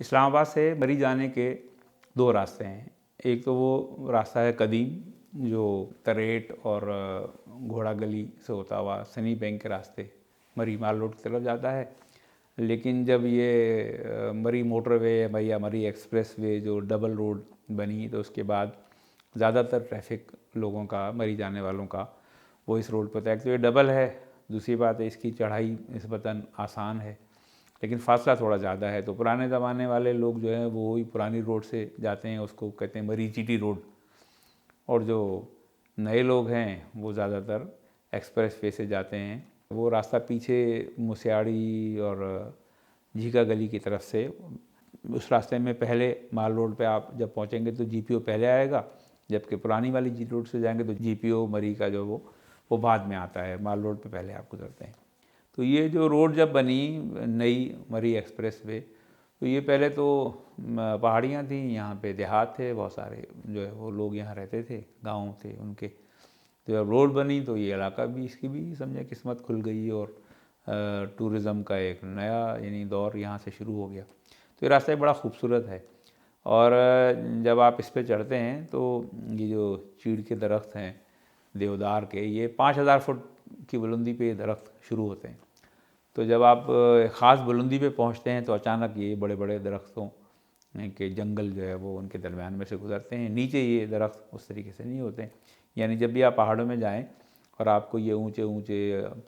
इस्लामाबाद से मरी जाने के दो रास्ते हैं। एक तो वो रास्ता है कदीम जो तरेट और घोड़ा गली से होता हुआ सनी बैंक के रास्ते मरी माल रोड की तरफ जाता है। लेकिन जब ये मरी मोटरवे या मरी एक्सप्रेस वे जो डबल रोड बनी तो उसके बाद ज़्यादातर ट्रैफिक लोगों का मरी जाने वालों का वो इस रोड पर होता है। तो ये डबल है, दूसरी बात है इसकी चढ़ाई निस्बतन आसान है लेकिन फासला थोड़ा ज़्यादा है। तो पुराने ज़माने वाले लोग जो हैं वो वही पुरानी रोड से जाते हैं, उसको कहते हैं मरी जीटी रोड। और जो नए लोग हैं वो ज़्यादातर एक्सप्रेस वे से जाते हैं। वो रास्ता पीछे मुसियाड़ी और झीका गली की तरफ से, उस रास्ते में पहले माल रोड पे आप जब पहुंचेंगे तो जीपीओ पहले आएगा, जबकि पुरानी वाली जी रोड से जाएंगे तो जीपीओ मरी का जो वो बाद में आता है, माल रोड पे पहले आप गुजरते हैं। तो ये जो रोड जब बनी नई मरी एक्सप्रेस वे, तो ये पहले तो पहाड़ियाँ थी, यहाँ पे देहात थे बहुत सारे, जो है वो लोग यहाँ रहते थे, गाँव थे उनके। तो जब रोड बनी तो ये इलाका भी, इसकी भी समझे किस्मत खुल गई और टूरिज़्म का एक नया यानी दौर यहाँ से शुरू हो गया। तो ये रास्ता बड़ा खूबसूरत है। और जब आप इस पर चढ़ते हैं तो ये जो चीड़ के दरख्त हैं देवदार के, ये 5000 फुट की बुलंदी पे ये दरख्त शुरू होते हैं। तो जब आप ख़ास बुलंदी पे पहुंचते हैं तो अचानक ये बड़े बड़े दरख्तों के जंगल जो है वो उनके दरमियान में से गुजरते हैं। नीचे ये दरख्त उस तरीके से नहीं होते हैं। यानी जब भी आप पहाड़ों में जाएं और आपको ये ऊंचे ऊंचे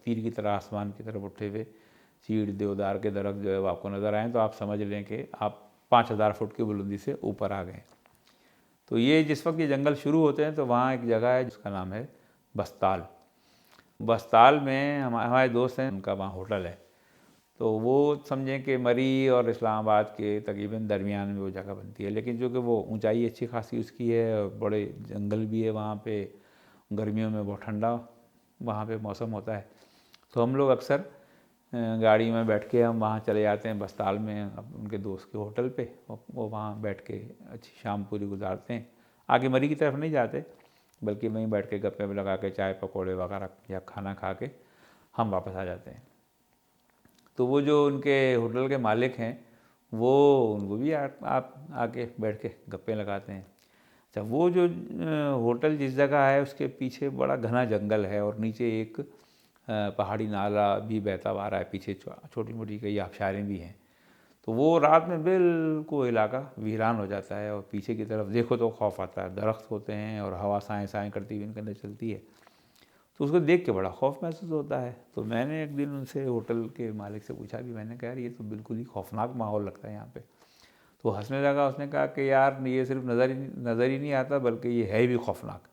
तीर की तरह आसमान की तरफ उठे हुए चीड़ देवदार के दरख्त जो है वो आपको नज़र आएँ तो आप समझ लें कि आप 5000 फुट की बुलंदी से ऊपर आ गए। तो ये जिस वक्त ये जंगल शुरू होते हैं तो वहाँ एक जगह है जिसका नाम है बस्ताल। बस्ताल में हमारे दोस्त हैं, उनका वहाँ होटल है। तो वो समझें कि मरी और इस्लामाबाद के तकरीबन दरमियान में वो जगह बनती है। लेकिन जो कि वो ऊंचाई अच्छी खासी उसकी है और बड़े जंगल भी है वहाँ पे, गर्मियों में बहुत ठंडा वहाँ पे मौसम होता है। तो हम लोग अक्सर गाड़ी में बैठ के हम वहाँ चले जाते हैं बस्ताल में उनके दोस्त के होटल पे। वो वहाँ बैठ के अच्छी शाम पूरी गुजारते हैं। आगे मरी की तरफ नहीं जाते बल्कि वहीं बैठ के गप्पे लगा के चाय पकौड़े वगैरह या खाना खा के हम वापस आ जाते हैं। तो वो जो उनके होटल के मालिक हैं वो उनको भी आप आके बैठ के गप्पे लगाते हैं। अच्छा, वो जो होटल जिस जगह है उसके पीछे बड़ा घना जंगल है और नीचे एक पहाड़ी नाला भी बहता आ रहा है, पीछे छोटी मोटी कई आबशारें भी हैं। तो वो रात में बिल्कुल इलाका वीरान हो जाता है और पीछे की तरफ देखो तो खौफ आता है। दरख्त होते हैं और हवा साएँ साएँ करती हुई इनके अंदर चलती है, तो उसको देख के बड़ा खौफ महसूस होता है। तो मैंने एक दिन उनसे होटल के मालिक से पूछा भी, मैंने कहा यार ये तो बिल्कुल ही खौफनाक माहौल लगता है यहाँ पे। तो हंसने लगा, उसने कहा कि यार ये सिर्फ नज़र ही नहीं आता बल्कि ये है भी खौफनाक।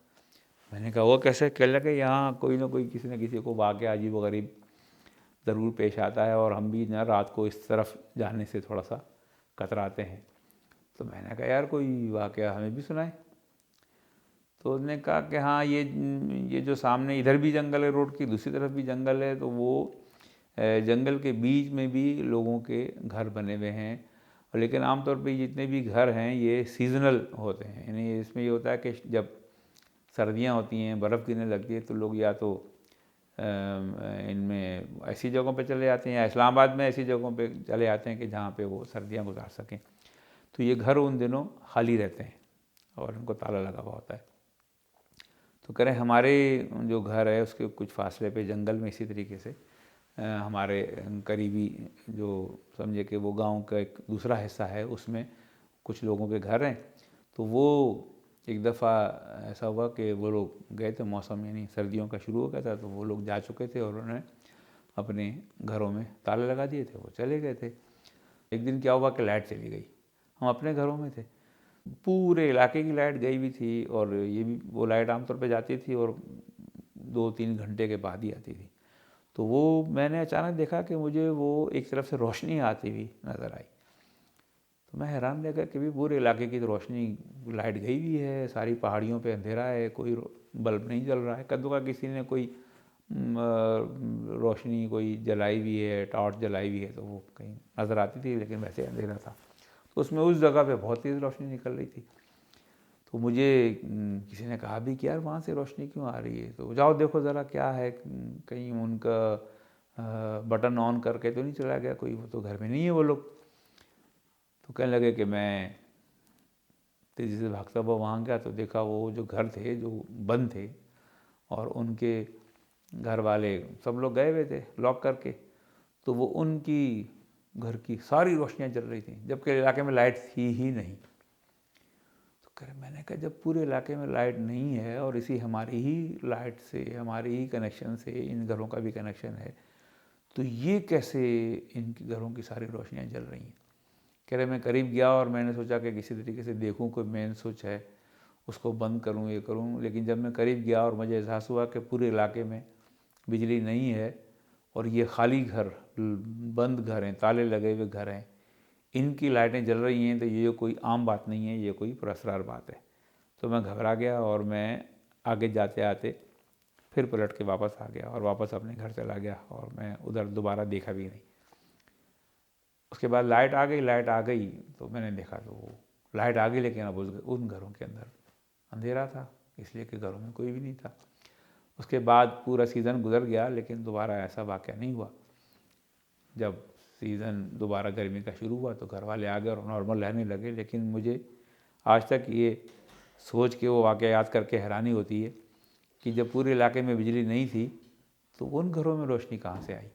मैंने कहा वो कैसे? कह लगा कि यहाँ कोई ना कोई किसी न किसी को वाक़या अजीब व गरीब ज़रूर पेश आता है और हम भी ना रात को इस तरफ जाने से थोड़ा सा कतराते हैं। तो मैंने कहा यार कोई वाक़या हमें भी सुनाए। तो उसने कहा कि हाँ ये जो सामने इधर भी जंगल है, रोड की दूसरी तरफ भी जंगल है, तो वो जंगल के बीच में भी लोगों के घर बने हुए हैं। लेकिन आमतौर पे जितने भी घर हैं ये सीज़नल होते हैं। यानी इसमें ये होता है कि जब सर्दियाँ होती हैं, बर्फ़ गिरने लगती है तो लोग या तो इनमें ऐसी जगहों पे चले जाते हैं या इस्लामाबाद में ऐसी जगहों पे चले जाते हैं कि जहाँ पे वो सर्दियाँ गुजार सकें। तो ये घर उन दिनों खाली रहते हैं और उनको ताला लगा हुआ होता है। तो कह रहे हमारे जो घर है उसके कुछ फासले पे जंगल में इसी तरीके से हमारे करीबी जो समझे कि वो गांव का एक दूसरा हिस्सा है उसमें कुछ लोगों के घर हैं। तो वो एक दफ़ा ऐसा हुआ कि वो लोग गए थे, मौसम यानी सर्दियों का शुरू हो गया था, तो वो लोग जा चुके थे और उन्होंने अपने घरों में ताले लगा दिए थे, वो चले गए थे। एक दिन क्या हुआ कि लाइट चली गई, हम अपने घरों में थे, पूरे इलाके की लाइट गई हुई थी और ये भी वो लाइट आमतौर पे जाती थी और 2-3 घंटे के बाद ही आती थी। तो वो मैंने अचानक देखा कि मुझे वो एक तरफ से रोशनी आती हुई नज़र आई। तो मैं हैरान रह गया कि भी पूरे इलाके की तो रोशनी, लाइट गई हुई है, सारी पहाड़ियों पे अंधेरा है, कोई बल्ब नहीं जल रहा है। कद्दू का किसी ने कोई रोशनी कोई जलाई हुई है, टॉर्च जलाई हुई है तो वो कहीं नज़र आती थी, लेकिन वैसे अंधेरा था। तो उसमें उस जगह पे बहुत तेज़ रोशनी निकल रही थी। तो मुझे किसी ने कहा भी कि यार वहाँ से रोशनी क्यों आ रही है? तो जाओ देखो ज़रा क्या है, कहीं उनका बटन ऑन करके तो नहीं चला गया कोई, वो तो घर में नहीं है वो लोग। तो कहने लगे कि मैं तेज़ी से भागता हुआ वहाँ गया तो देखा वो जो घर थे जो बंद थे और उनके घर वाले सब लोग गए हुए थे लॉक करके, तो वो उनकी घर की सारी रोशनियाँ जल रही थी जबकि इलाके में लाइट थी ही नहीं। तो कह रहे, मैंने कहा जब पूरे इलाके में लाइट नहीं है और इसी हमारी ही लाइट से, हमारी ही कनेक्शन से इन घरों का भी कनेक्शन है, तो ये कैसे इनकी घरों की सारी रोशनियाँ जल रही हैं। कह रहे मैं करीब गया और मैंने सोचा कि किसी तरीके से देखूं कोई मेन स्विच है उसको बंद करूं ये करूं, लेकिन जब मैं करीब गया और मुझे एहसास हुआ कि पूरे इलाके में बिजली नहीं है और ये खाली घर, बंद घर हैं, ताले लगे हुए घर हैं, इनकी लाइटें जल रही हैं, तो ये कोई आम बात नहीं है, ये कोई पुरस्कार बात है। तो मैं घबरा गया और मैं आगे जाते आते फिर पलट के वापस आ गया और वापस अपने घर चला गया और मैं उधर दोबारा देखा भी नहीं। उसके बाद लाइट आ गई तो मैंने देखा तो वो लाइट आ गई, लेकिन अब उन घरों के अंदर अंधेरा था, इसलिए कि घरों में कोई भी नहीं था। उसके बाद पूरा सीज़न गुजर गया, लेकिन दोबारा ऐसा वाक़या नहीं हुआ। जब सीज़न दोबारा गर्मी का शुरू हुआ तो घर वाले आ गए और नॉर्मल रहने लगे, लेकिन मुझे आज तक ये सोच के वो वाक़या याद करके हैरानी होती है कि जब पूरे इलाके में बिजली नहीं थी तो उन घरों में रोशनी कहाँ से आई।